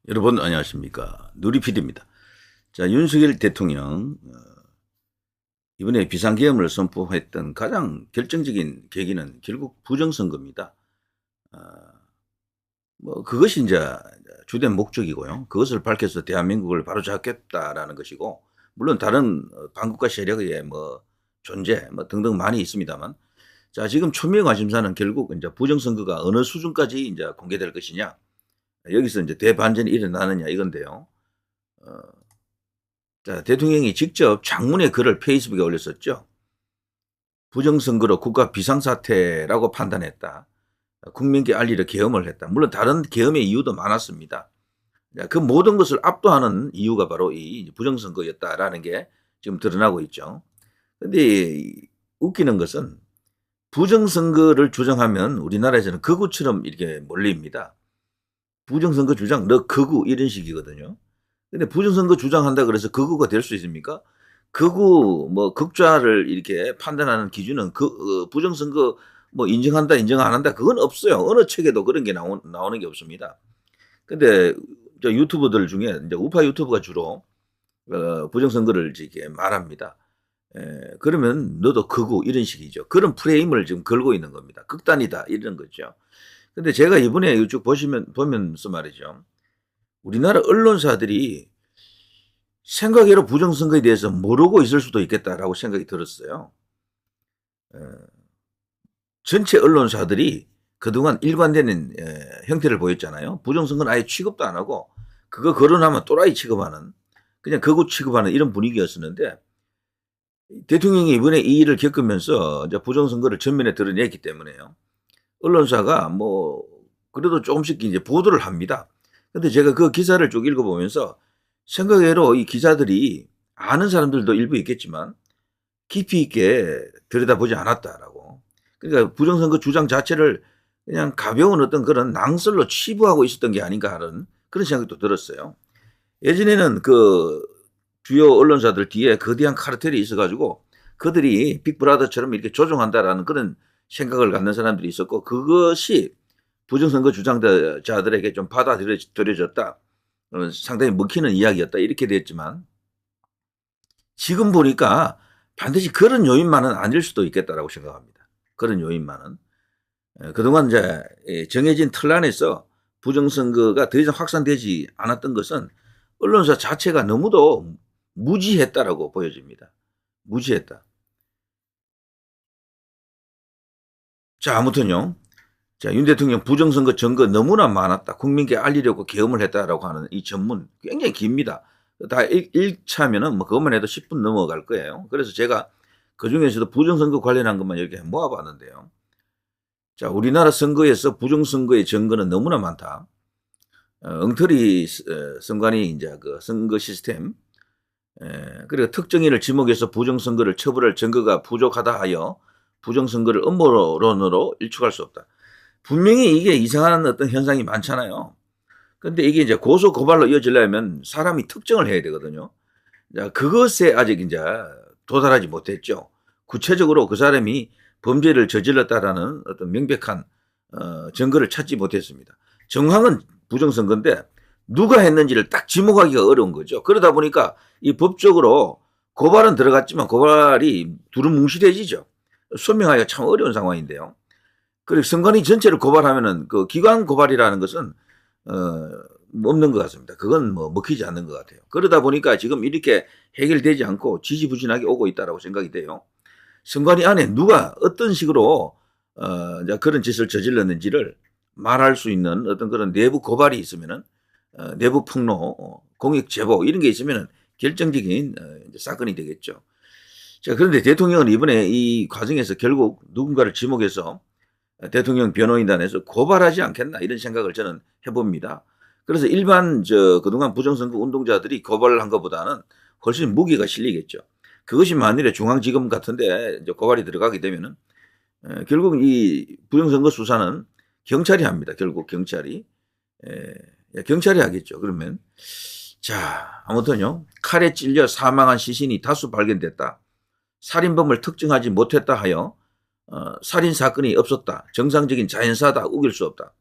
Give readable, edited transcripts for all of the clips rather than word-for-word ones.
여러분 안녕하십니까. 누리PD입니다. 자, 윤석열 대통령 이번에 비상계엄을 선포했던 가장 결정적인 계기는 결국 부정선거입니다. 어, 뭐 그것이 이제 주된 목적이고요. 그것을 밝혀서 대한민국을 바로잡겠다라는 것이고, 물론 다른 반국가 세력의 뭐 존재 뭐 등등 많이 있습니다만, 자, 지금 초미의 관심사는 결국 이제 부정선거가 어느 수준까지 이제 공개될 것이냐, 여기서 이제 대반전이 일어나느냐 이건데요. 어, 자, 대통령이 직접 장문의 글을 페이스북에 올렸었죠. 부정선거로 국가 비상사태라고 판단했다. 국민께 알리려 계엄을 했다. 물론 다른 계엄의 이유도 많았습니다. 그 모든 것을 압도하는 이유가 바로 이 부정선거였다라는 게 지금 드러나고 있죠. 근데 웃기는 것은 부정선거를 주장하면 우리나라에서는 극우처럼 이렇게 몰립니다. 부정선거 주장, 너 극우 이런 식이거든요. 근데 부정선거 주장한다 그래서 극우가 될 수 있습니까? 극우 뭐 극좌를 이렇게 판단하는 기준은 부정선거 뭐 인정한다 인정 안 한다 그건 없어요. 어느 책에도 그런 게 나오는 게 없습니다. 근데 저 유튜버들 중에 이제 우파 유튜버가 주로 부정선거를 이렇게 말합니다. 그러면 너도 극우 이런 식이죠. 그런 프레임을 지금 걸고 있는 겁니다. 극단이다 이런 거죠. 근데 제가 이번에 쭉 보면서 말이죠. 우리나라 언론사들이 생각외로 부정선거에 대해서 모르고 있을 수도 있겠다라고 생각이 들었어요. 전체 언론사들이 그동안 일관되는 형태를 보였잖아요. 부정선거는 아예 취급도 안 하고 그거 거론하면 또라이 취급하는, 그냥 극우 취급하는 이런 분위기였었는데, 대통령이 이번에 이 일을 겪으면서 이제 부정선거를 전면에 드러냈기 때문에요. 언론사가 뭐 그래도 조금씩 이제 보도를 합니다. 근데 제가 그 기사를 쭉 읽어보면서 생각외로 이 기자들이 아는 사람들도 일부 있겠지만 깊이 있게 들여다보지 않았다라고. 그러니까 부정선거 주장 자체를 그냥 가벼운 어떤 그런 낭설로 치부하고 있었던 게 아닌가 하는 그런 생각도 들었어요. 예전에는 그 주요 언론사들 뒤에 거대한 카르텔이 있어가지고 그들이 빅브라더처럼 이렇게 조종한다라는 그런 생각을 갖는 사람들이 있었고, 그것이 부정선거 주장자들에게 좀 받아들여졌다. 상당히 먹히는 이야기였다. 이렇게 됐지만 지금 보니까 반드시 그런 요인만은 아닐 수도 있겠다라고 생각합니다. 그런 요인만은. 그동안 이제 정해진 틀 안에서 부정선거가 더 이상 확산되지 않았던 것은 언론사 자체가 너무도 무지했다라고 보여집니다. 무지했다. 자, 아무튼요. 자, 윤 대통령 부정선거 증거 너무나 많았다. 국민께 알리려고 계엄을 했다라고 하는 이 전문 굉장히 깁니다. 다 읽자면은 뭐 그것만 해도 10분 넘어갈 거예요. 그래서 제가 그 중에서도 부정선거 관련한 것만 이렇게 모아봤는데요. 자, 우리나라 선거에서 부정선거의 증거는 너무나 많다. 엉터리 선관위 이제 그 선거 시스템, 그리고 특정인을 지목해서 부정선거를 처벌할 증거가 부족하다 하여 부정선거를 음모론으로 일축할 수 없다. 분명히 이게 이상한 어떤 현상이 많잖아요. 근데 이게 이제 고소 고발로 이어지려면 사람이 특정을 해야 되거든요. 자, 그것에 아직 이제 도달하지 못했죠. 구체적으로 그 사람이 범죄를 저질렀다라는 어떤 명백한 증거를 찾지 못했습니다. 정황은 부정선거인데 누가 했는지를 딱 지목하기가 어려운 거죠. 그러다 보니까 이 법적으로 고발은 들어갔지만 고발이 두루뭉실해지죠. 소명하기가 참 어려운 상황인데요. 그리고 선관위 전체를 고발하면은 그 기관 고발이라는 것은 없는 것 같습니다. 그건 뭐 먹히지 않는 것 같아요. 그러다 보니까 지금 이렇게 해결되지 않고 지지부진하게 오고 있다라고 생각이 돼요. 선관위 안에 누가 어떤 식으로 이제 그런 짓을 저질렀는지를 말할 수 있는 어떤 그런 내부 고발이 있으면은 내부 폭로, 공익 제보 이런 게 있으면은 결정적인 사건이 되겠죠. 자, 그런데 대통령은 이번에 이 과정에서 결국 누군가를 지목해서 대통령 변호인단에서 고발하지 않겠나 이런 생각을 저는 해봅니다. 그래서 일반 그동안 부정선거 운동자들이 고발을 한 것보다는 훨씬 무게가 실리겠죠. 그것이 만일에 중앙지검 같은데 이제 고발이 들어가게 되면은 결국 이 부정선거 수사는 경찰이 합니다. 결국 경찰이 경찰이 하겠죠. 그러면 자, 아무튼요, 칼에 찔려 사망한 시신이 다수 발견됐다. 살인범을 특정하지 못했다 하여 살인 사건이 없었다. 정상적인 자연사다. 우길 수 없다.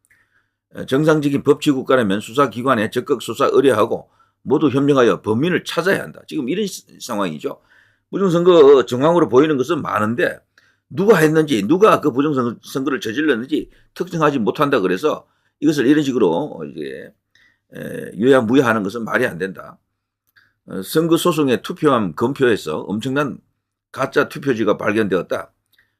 정상적인 법치국가라면 수사기관에 적극 수사 의뢰하고 모두 협력하여 범인을 찾아야 한다. 지금 이런 상황이죠. 부정선거 정황으로 보이는 것은 많은데 누가 했는지 누가 그 부정선거를 저질렀는지 특정하지 못한다 그래서 이것을 이런 식으로 이제 유야무야하는 것은 말이 안 된다. 선거소송의 투표함 검표에서 엄청난 가짜 투표지가 발견되었다.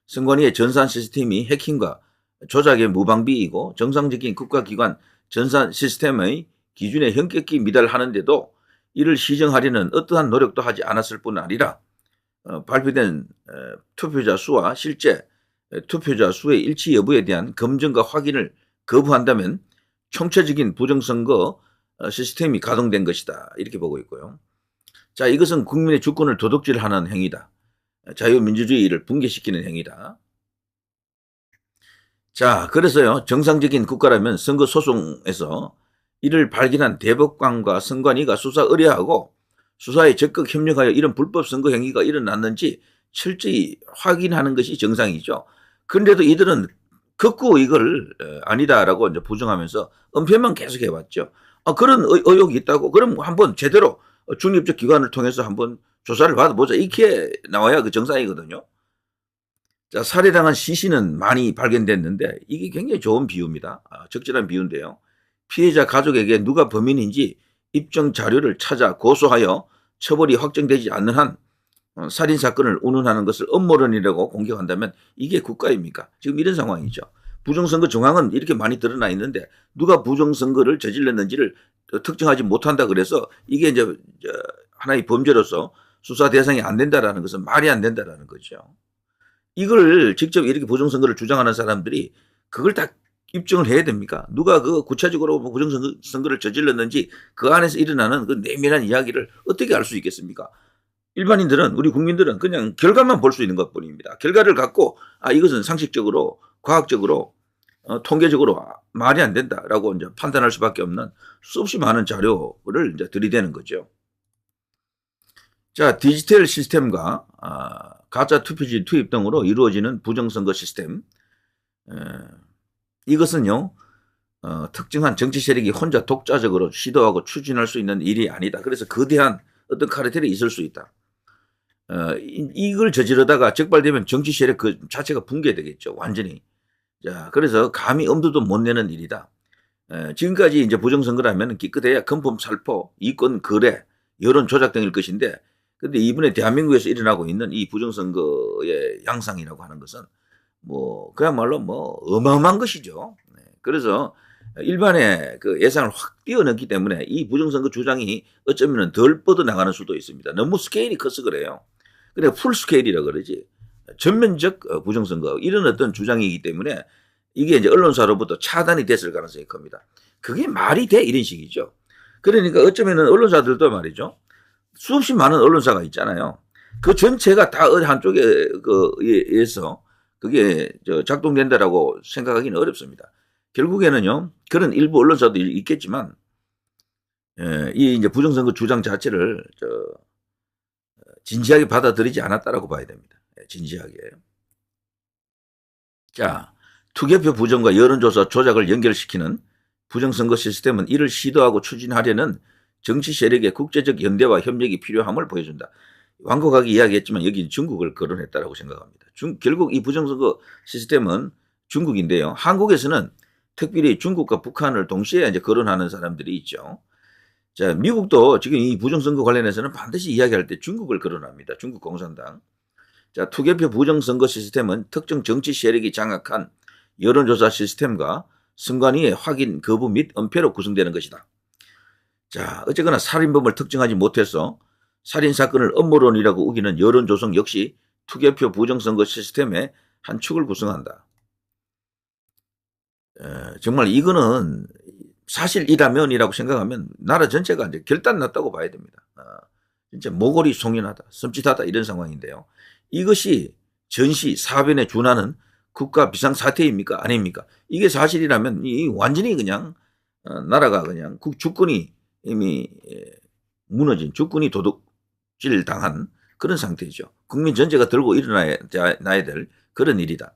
선관위의 전산 시스템이 해킹과 조작의 무방비이고 정상적인 국가기관 전산 시스템의 기준에 현격히 미달하는데도 이를 시정하려는 어떠한 노력도 하지 않았을 뿐 아니라 발표된 투표자 수와 실제 투표자 수의 일치 여부에 대한 검증과 확인을 거부한다면 총체적인 부정선거 시스템이 가동된 것이다. 이렇게 보고 있고요. 자, 이것은 국민의 주권을 도둑질하는 행위다. 자유민주주의를 붕괴시키는 행위다. 자, 그래서요, 정상적인 국가라면 선거소송에서 이를 발견한 대법관과 선관위가 수사 의뢰하고 수사에 적극 협력하여 이런 불법 선거 행위가 일어났는지 철저히 확인하는 것이 정상이죠. 그런데도 이들은 극구 이걸 아니다라고 이제 부정하면서 은폐만 계속 해왔죠. 그런 의혹이 있다고 그럼 한번 제대로 중립적 기관을 통해서 한번 조사를 받아보자. 이렇게 나와야 그 정상이거든요. 자, 살해당한 시신은 많이 발견됐는데 이게 굉장히 좋은 비유입니다. 적절한 비유인데요. 피해자 가족에게 누가 범인인지 입증 자료를 찾아 고소하여 처벌이 확정되지 않는 한 살인사건을 운운하는 것을 음모론이라고 공격한다면 이게 국가입니까? 지금 이런 상황이죠. 부정선거 정황은 이렇게 많이 드러나 있는데 누가 부정선거를 저질렀는지를 특정하지 못한다 그래서 이게 이제 하나의 범죄로서 수사 대상이 안 된다라는 것은 말이 안 된다라는 거죠. 이걸 직접 이렇게 부정선거를 주장하는 사람들이 그걸 다 입증을 해야 됩니까? 누가 그 구체적으로 부정선거를 저질렀는지 그 안에서 일어나는 그 내면한 이야기를 어떻게 알 수 있겠습니까? 일반인들은, 우리 국민들은 그냥 결과만 볼 수 있는 것 뿐입니다. 결과를 갖고 이것은 상식적으로 과학적으로 통계적으로 말이 안 된다라고 이제 판단할 수밖에 없는 수없이 많은 자료를 이제 들이대는 거죠. 자, 디지털 시스템과 가짜 투표지 투입 등으로 이루어지는 부정선거 시스템. 이것은요, 특정한 정치 세력이 혼자 독자적으로 시도하고 추진할 수 있는 일이 아니다. 그래서 거대한 어떤 카르텔이 있을 수 있다. 이걸 저지르다가 적발되면 정치 세력 그 자체가 붕괴되겠죠. 완전히. 자, 그래서 감히 엄두도 못 내는 일이다. 지금까지 이제 부정선거라면 기껏해야 금품 살포, 이권 거래, 여론 조작 등일 것인데, 근데 이번에 대한민국에서 일어나고 있는 이 부정선거의 양상이라고 하는 것은 그야말로 어마어마한 것이죠. 그래서 일반의 그 예상을 확 뛰어넘기 때문에 이 부정선거 주장이 어쩌면 덜 뻗어나가는 수도 있습니다. 너무 스케일이 커서 그래요. 그러니까 풀 스케일이라 그러지. 전면적 부정선거 이런 어떤 주장이기 때문에 이게 이제 언론사로부터 차단이 됐을 가능성이 큽니다. 그게 말이 돼? 이런 식이죠. 그러니까 어쩌면 언론사들도 말이죠. 수없이 많은 언론사가 있잖아요. 그 전체가 다 한쪽에 의해서 그게 작동된다라고 생각하기는 어렵습니다. 결국에는요, 그런 일부 언론사도 있겠지만, 이 이제 부정선거 주장 자체를 진지하게 받아들이지 않았다라고 봐야 됩니다. 진지하게. 자, 투개표 부정과 여론조사 조작을 연결시키는 부정선거 시스템은 이를 시도하고 추진하려는 정치 세력의 국제적 연대와 협력이 필요함을 보여준다. 완곡하게 이야기했지만 여기 중국을 거론했다라고 생각합니다. 결국 이 부정선거 시스템은 중국인데요. 한국에서는 특별히 중국과 북한을 동시에 이제 거론하는 사람들이 있죠. 자, 미국도 지금 이 부정선거 관련해서는 반드시 이야기할 때 중국을 거론합니다. 중국 공산당. 자, 투개표 부정선거 시스템은 특정 정치 세력이 장악한 여론조사 시스템과 선관위의 확인 거부 및 은폐로 구성되는 것이다. 자, 어쨌거나 살인범을 특정하지 못해서 살인사건을 음모론이라고 우기는 여론조성 역시 투개표 부정선거 시스템의 한 축을 구성한다. 정말 이거는 사실이라면이라고 생각하면 나라 전체가 이제 결단 났다고 봐야 됩니다. 진짜 모골이 송연하다, 섬찟하다 이런 상황인데요. 이것이 전시 사변에 준하는 국가 비상사태입니까? 아닙니까? 이게 사실이라면 완전히 그냥 나라가 그냥 주권이 이미 무너진, 주권이 도둑질 당한 그런 상태죠. 국민 전체가 들고 일어나야 될 그런 일이다.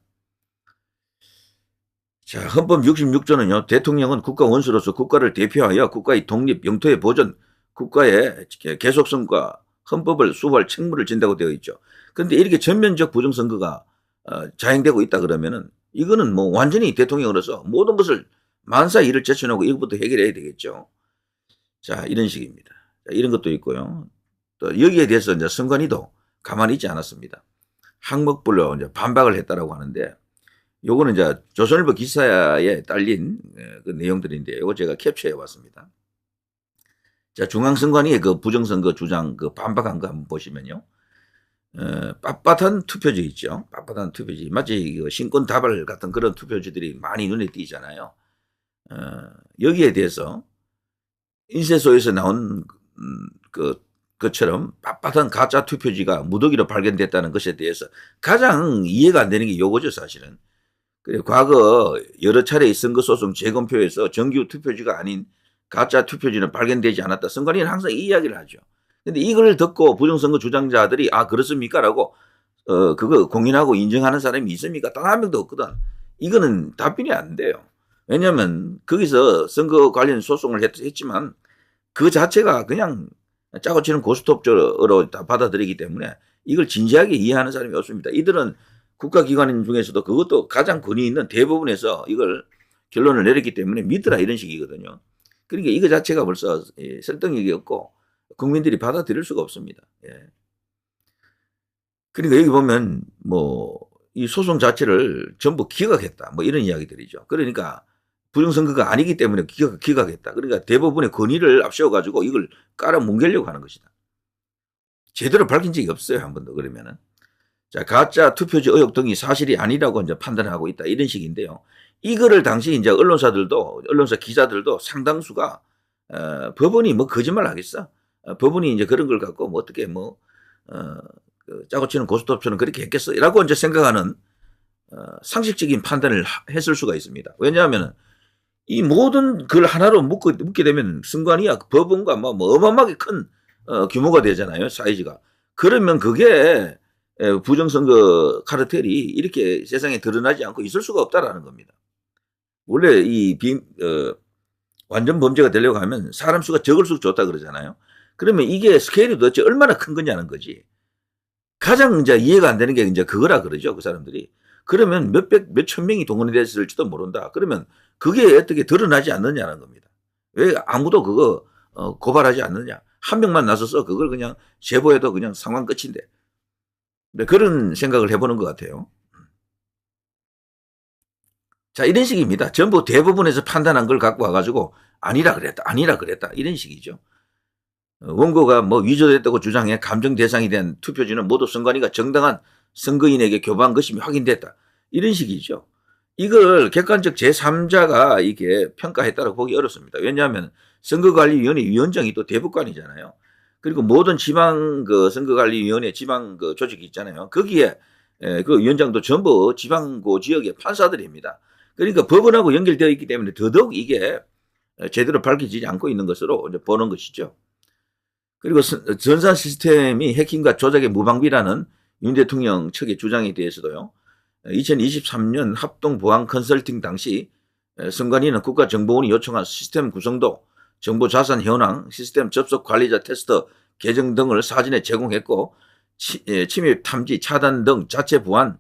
자, 헌법 66조는요, 대통령은 국가 원수로서 국가를 대표하여 국가의 독립, 영토의 보전, 국가의 계속성과 헌법을 수호할 책무를 진다고 되어 있죠. 그런데 이렇게 전면적 부정선거가 자행되고 있다 그러면은 이거는 뭐 완전히 대통령으로서 모든 것을 만사 일을 제쳐놓고 이것부터 해결해야 되겠죠. 자, 이런 식입니다. 자, 이런 것도 있고요. 또 여기에 대해서 이제 선관위도 가만히 있지 않았습니다. 항목별로 이제 반박을 했다라고 하는데, 요거는 이제 조선일보 기사에 딸린 그 내용들인데, 요거 제가 캡처해 왔습니다. 자, 중앙선관위의 그 부정선거 주장 그 반박한 거 한번 보시면요. 빳빳한 투표지 있죠. 빳빳한 투표지. 마치 신권 다발 같은 그런 투표지들이 많이 눈에 띄잖아요. 여기에 대해서 인쇄소에서 나온 것처럼 빳빳한 가짜 투표지가 무더기로 발견됐다는 것에 대해서 가장 이해가 안 되는 게 요거죠, 사실은. 그래, 과거 여러 차례 선거소송 재검표에서 정규 투표지가 아닌 가짜 투표지는 발견되지 않았다. 선관위는 항상 이 이야기를 하죠. 근데 이걸 듣고 부정선거 주장자들이 아 그렇습니까? 라고 그거 공인하고 인정하는 사람이 있습니까? 단 한 명도 없거든. 이거는 답변이 안 돼요. 왜냐하면 거기서 선거 관련 소송을 했지만 그 자체가 그냥 짜고 치는 고스톱으로 다 받아들이기 때문에 이걸 진지하게 이해하는 사람이 없습니다. 이들은 국가기관 중에서도 그것도 가장 권위 있는 대부분에서 이걸 결론을 내렸기 때문에 믿으라 이런 식이거든요. 그러니까 이거 자체가 벌써 설득력이 없고 국민들이 받아들일 수가 없습니다. 예. 그러니까 여기 보면 뭐 이 소송 자체를 전부 기각했다. 뭐 이런 이야기들이죠. 그러니까 부정선거가 아니기 때문에 기각했다. 그러니까 대부분의 권위를 앞세워가지고 이걸 깔아뭉개려고 하는 것이다. 제대로 밝힌 적이 없어요. 한 번도 그러면은. 자, 가짜 투표지 의혹 등이 사실이 아니라고 이제 판단하고 있다. 이런 식인데요. 이거를 당시 이제 언론사 기자들도 상당수가, 법원이 뭐 거짓말 하겠어? 법원이 이제 그런 걸 갖고 뭐 어떻게 짜고 치는 고스톱처럼 그렇게 했겠어? 라고 이제 생각하는, 상식적인 판단을 했을 수가 있습니다. 왜냐하면 이 모든 걸 하나로 묶게 되면 선관위와 법원과 뭐 어마어마하게 큰, 규모가 되잖아요. 사이즈가. 그러면 그게 부정선거 카르텔이 이렇게 세상에 드러나지 않고 있을 수가 없다라는 겁니다. 원래 완전 범죄가 되려고 하면 사람 수가 적을수록 좋다 그러잖아요. 그러면 이게 스케일이 도대체 얼마나 큰 거냐는 거지. 가장 이제 이해가 안 되는 게 이제 그거라 그러죠. 그 사람들이. 그러면 몇천 명이 동원이 됐을지도 모른다. 그러면 그게 어떻게 드러나지 않느냐는 겁니다. 왜 아무도 그거 고발하지 않느냐. 한 명만 나서서 그걸 그냥 제보해도 그냥 상황 끝인데. 네, 그런 생각을 해보는 것 같아요. 자, 이런 식입니다. 전부 대부분에서 판단한 걸 갖고 와가지고 아니라 그랬다. 이런 식이죠. 원고가 뭐 위조됐다고 주장해 감정 대상이 된 투표지는 모두 선관위가 정당한 선거인에게 교부한 것이 확인됐다. 이런 식이죠. 이걸 객관적 제3자가 이게 평가했다고 보기 어렵습니다. 왜냐하면 선거관리위원회 위원장이 또 대법관이잖아요. 그리고 모든 지방 선거관리위원회 지방 조직이 있잖아요. 거기에 그 위원장도 전부 지방고 지역의 판사들입니다. 그러니까 법원하고 연결되어 있기 때문에 더더욱 이게 제대로 밝혀지지 않고 있는 것으로 이제 보는 것이죠. 그리고 전산 시스템이 해킹과 조작의 무방비라는 윤 대통령 측의 주장에 대해서도요. 2023년 합동보안 컨설팅 당시 선관위는 국가정보원이 요청한 시스템 구성도, 정보자산 현황, 시스템 접속 관리자 테스트 계정 등을 사전에 제공했고 침입 탐지 차단 등 자체 보안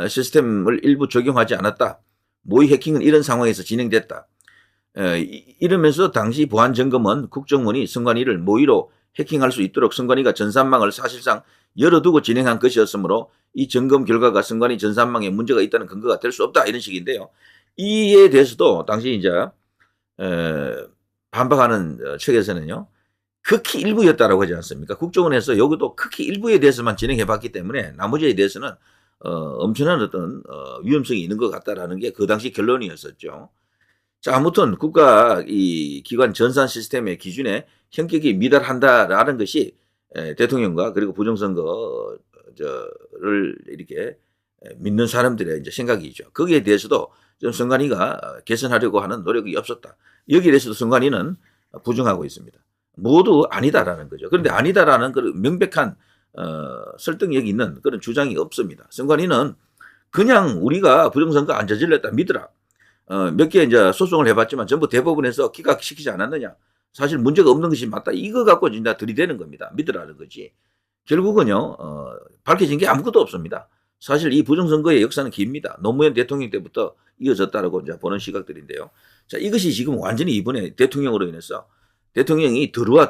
시스템을 일부 적용하지 않았다. 모의 해킹은 이런 상황에서 진행됐다. 이러면서 당시 보안 점검은 국정원이 선관위를 모의로 해킹할 수 있도록 선관위가 전산망을 사실상 열어두고 진행한 것이었으므로 이 점검 결과가 선관위 전산망에 문제가 있다는 근거가 될 수 없다. 이런 식인데요. 이에 대해서도 당시 이제 반박하는 측에서는요. 극히 일부였다라고 하지 않습니까? 국정원에서 여기도 극히 일부에 대해서만 진행해 봤기 때문에 나머지에 대해서는 엄청난 어떤 위험성이 있는 것 같다라는 게 그 당시 결론이었었죠. 자, 아무튼 국가 이 기관 전산 시스템의 기준에 현격히 미달한다라는 것이 대통령과 그리고 부정선거를 이렇게 믿는 사람들의 이제 생각이죠. 거기에 대해서도 좀 선관위가 개선하려고 하는 노력이 없었다. 여기에 대해서도 선관위는 부정하고 있습니다. 모두 아니다라는 거죠. 그런데 아니다라는 그런 명백한 설득력이 있는 그런 주장이 없습니다. 선관위는 그냥 우리가 부정선거 안 저질렀다 믿으라. 몇 개 이제 소송을 해봤지만 전부 대법원에서 기각시키지 않았느냐. 사실 문제가 없는 것이 맞다. 이거 갖고 진짜 들이대는 겁니다. 믿으라는 거지. 결국은요, 밝혀진 게 아무것도 없습니다. 사실 이 부정선거의 역사는 깁니다. 노무현 대통령 때부터 이어졌다라고 이제 보는 시각들인데요. 자, 이것이 지금 완전히 이번에 대통령으로 인해서 대통령이 들어와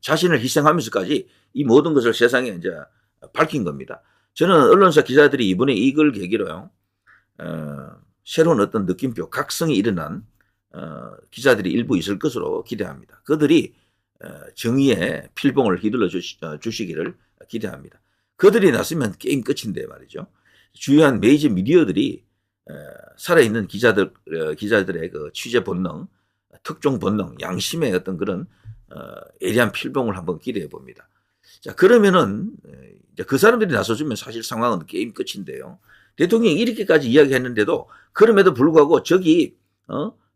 자신을 희생하면서까지 이 모든 것을 세상에 이제 밝힌 겁니다. 저는 언론사 기자들이 이번에 이걸 계기로요, 새로운 어떤 느낌표, 각성이 일어난 기자들이 일부 있을 것으로 기대합니다. 그들이 정의의 필봉을 휘둘러 주시기를 기대합니다. 그들이 났으면 게임 끝인데 말이죠. 주요한 메이저 미디어들이 살아있는 기자들의 그 취재 본능, 특종 본능, 양심의 어떤 그런 예리한 필봉을 한번 기대해 봅니다. 자, 그러면은 이제 그 사람들이 나서주면 사실 상황은 게임 끝인데요. 대통령이 이렇게까지 이야기했는데도 그럼에도 불구하고 저기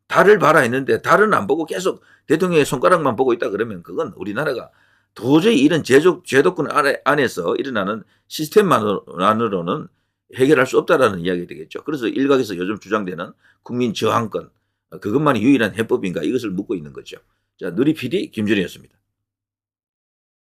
달을 봐라 했는데 달은 안 보고 계속 대통령의 손가락만 보고 있다 그러면 그건 우리나라가 도저히 이런 제도권 안에서 일어나는 시스템만으로는 해결할 수 없다라는 이야기가 되겠죠. 그래서 일각에서 요즘 주장되는 국민 저항권, 그것만이 유일한 해법인가 이것을 묻고 있는 거죠. 자, 누리 PD 김준희였습니다.